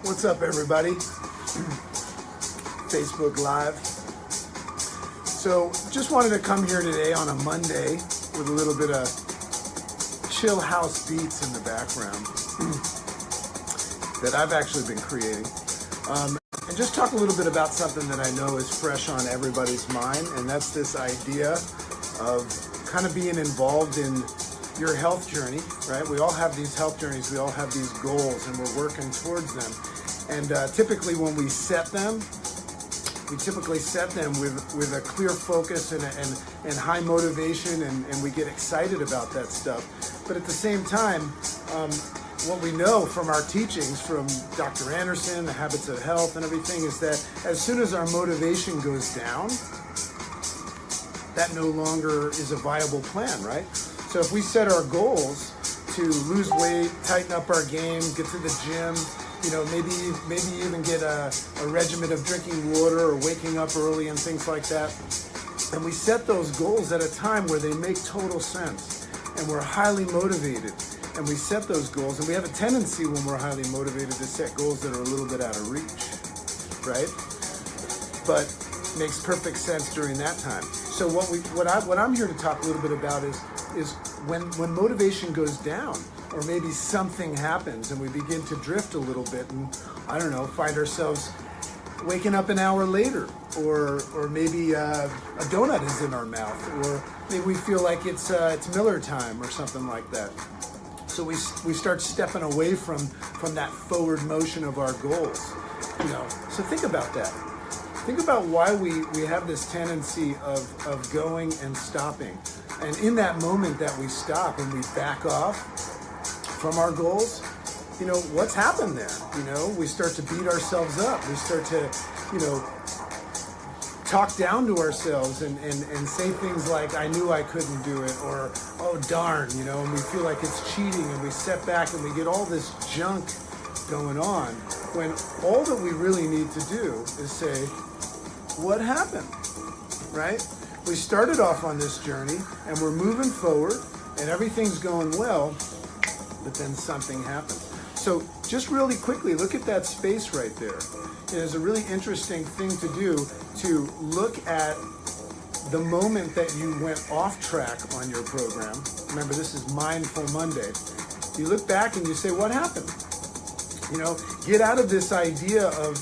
What's up, everybody? Facebook Live. So, just wanted to come here today on a Monday with a little bit of chill house beats in the background that I've actually been creating. And just talk a little bit about something that I know is fresh on everybody's mind, and that's this idea of kind of being involved in your health journey, right? We all have these health journeys, we all have these goals, and we're working towards them. And typically when we set them, we typically set them with a clear focus and high motivation, and we get excited about that stuff. But at the same time, what we know from our teachings from Dr. Anderson, the Habits of Health and everything, is that as soon as our motivation goes down, that no longer is a viable plan, right? So if we set our goals to lose weight, tighten up our game, get to the gym, maybe even get a regimen of drinking water or waking up early and things like that. And we set those goals at a time where they make total sense and we're highly motivated. And we set those goals, and we have a tendency when we're highly motivated to set goals that are a little bit out of reach, right? But makes perfect sense during that time. So what I'm here to talk a little bit about is when motivation goes down, or maybe something happens and we begin to drift a little bit, and find ourselves waking up an hour later, or maybe a donut is in our mouth, or maybe we feel like it's Miller time or something like that. So we start stepping away from that forward motion of our goals. So think about that. Think about why we have this tendency of going and stopping. And in that moment that we stop and we back off from our goals, what's happened there? We start to beat ourselves up. We start to, talk down to ourselves and say things like, I knew I couldn't do it, or, oh darn, and we feel like it's cheating, and we step back and we get all this junk going on, when all that we really need to do is say, what happened, right? We started off on this journey and we're moving forward and everything's going well, but then something happened. So just really quickly, look at that space right there. It is a really interesting thing to do, to look at the moment that you went off track on your program. Remember, this is Mindful Monday. You look back and you say, what happened? Get out of this idea of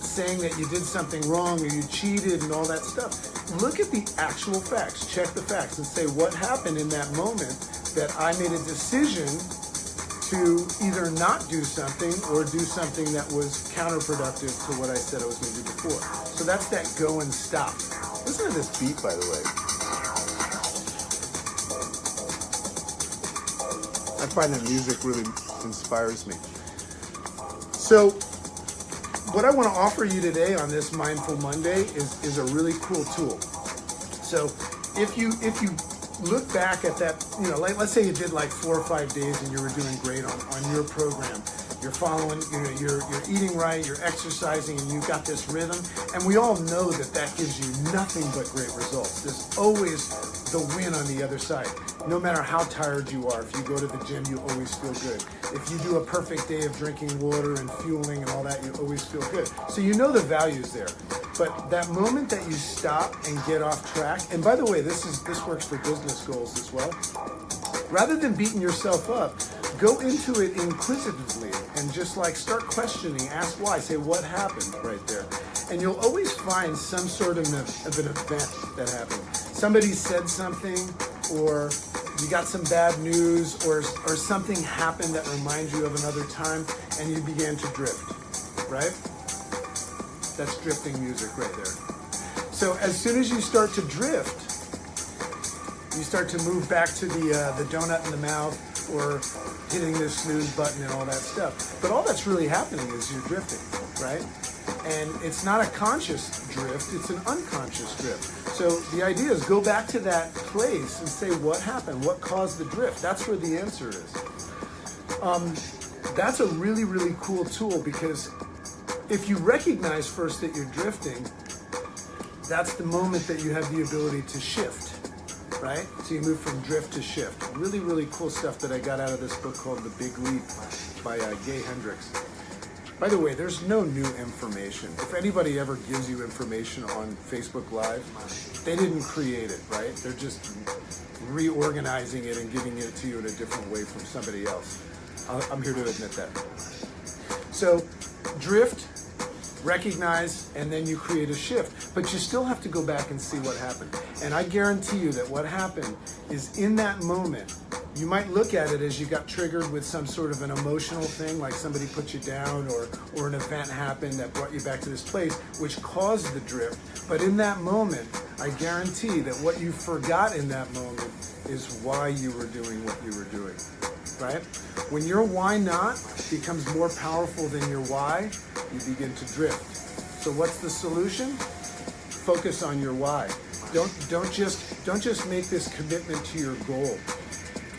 saying that you did something wrong or you cheated and all that stuff. Look at the actual facts. Check the facts and say, what happened in that moment that I made a decision to either not do something or do something that was counterproductive to what I said I was going to do before. So that's that go and stop. Listen to this beat, by the way. I find that music really inspires me. So what I want to offer you today on this Mindful Monday is a really cool tool. So if you look back at that, let's say you did like 4 or 5 days and you were doing great on your program. You're following, you're eating right, you're exercising, and you've got this rhythm. And we all know that gives you nothing but great results. There's always the win on the other side. No matter how tired you are, if you go to the gym, you always feel good. If you do a perfect day of drinking water and fueling and all that, you always feel good. So you know the value's there. But that moment that you stop and get off track, and by the way, this works for business goals as well. Rather than beating yourself up, go into it inquisitively and just start questioning, ask why, say what happened right there. And you'll always find some sort of an event that happened. Somebody said something, or you got some bad news, or something happened that reminds you of another time, and you began to drift, right? That's drifting music right there. So as soon as you start to drift, you start to move back to the donut in the mouth, or hitting the snooze button and all that stuff. But all that's really happening is you're drifting, right? And it's not a conscious drift, it's an unconscious drift. So the idea is go back to that place and say, what happened? What caused the drift? That's where the answer is. That's a really, really cool tool, because if you recognize first that you're drifting, that's the moment that you have the ability to shift. Right? So you move from drift to shift. Really, really cool stuff that I got out of this book called The Big Leap by Gay Hendricks. By the way, there's no new information. If anybody ever gives you information on Facebook Live, they didn't create it, right? They're just reorganizing it and giving it to you in a different way from somebody else. I'm here to admit that. So, drift, recognize, and then you create a shift. But you still have to go back and see what happened. And I guarantee you that what happened is in that moment, you might look at it as you got triggered with some sort of an emotional thing, like somebody put you down or an event happened that brought you back to this place, which caused the drift. But in that moment, I guarantee that what you forgot in that moment is why you were doing what you were doing, right? When your why not becomes more powerful than your why, you begin to drift. So what's the solution? Focus on your why. Don't just make this commitment to your goal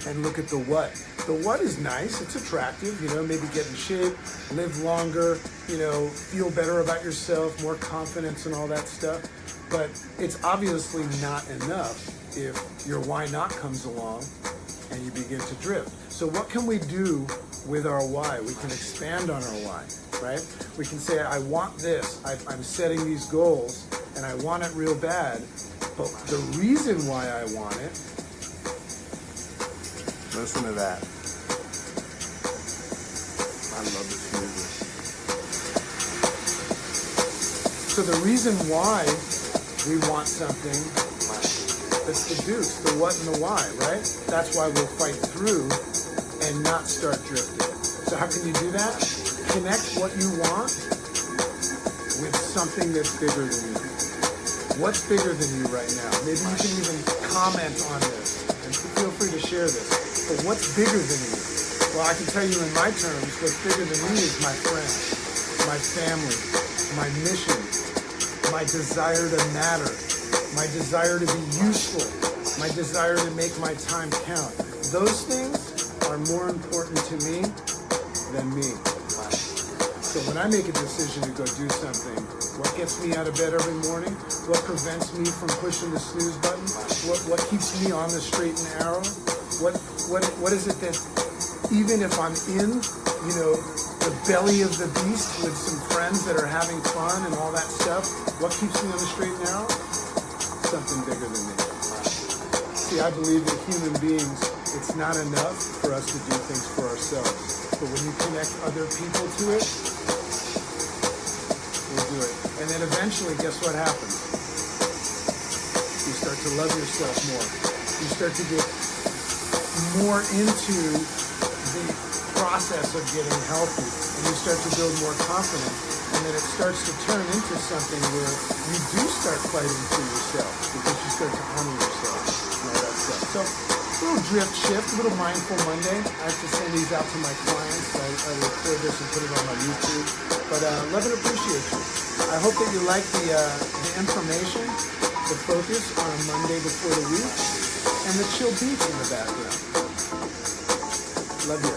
and look at the what. The what is nice, it's attractive, maybe get in shape, live longer, feel better about yourself, more confidence and all that stuff. But it's obviously not enough if your why not comes along and you begin to drift. So what can we do with our why? We can expand on our why, right? We can say, I want this, I'm setting these goals and I want it real bad, but the reason why I want it, listen to that. I love this music. So the reason why we want something, that's the deuce, the what and the why, right? That's why we'll fight through and not start drifting. So how can you do that? Connect what you want with something that's bigger than you. What's bigger than you right now? Maybe you can even comment on this and feel free to share this. But what's bigger than you? Well, I can tell you in my terms, what's bigger than me is my friends, my family, my mission, my desire to matter, my desire to be useful, my desire to make my time count. Those things are more important to me than me. So when I make a decision to go do something, what gets me out of bed every morning? What prevents me from pushing the snooze button? What keeps me on the straight and narrow? What is it that even if I'm in, the belly of the beast with some friends that are having fun and all that stuff, what keeps me on the straight and narrow? Something bigger than me. See, I believe that human beings, it's not enough for us to do things for ourselves. But when you connect other people to it, we'll do it. And then eventually, guess what happens? You start to love yourself more. You start to get more into the process of getting healthy. And you start to build more confidence. And then it starts to turn into something where you do start fighting for yourself because you start to honor yourself and all that stuff. So, a little drift shift, a little Mindful Monday. I have to send these out to my clients. I record this and put it on my YouTube. But love and appreciate you. I hope that you like the information, the focus on a Monday before the week, and the chill beats in the background. Love you.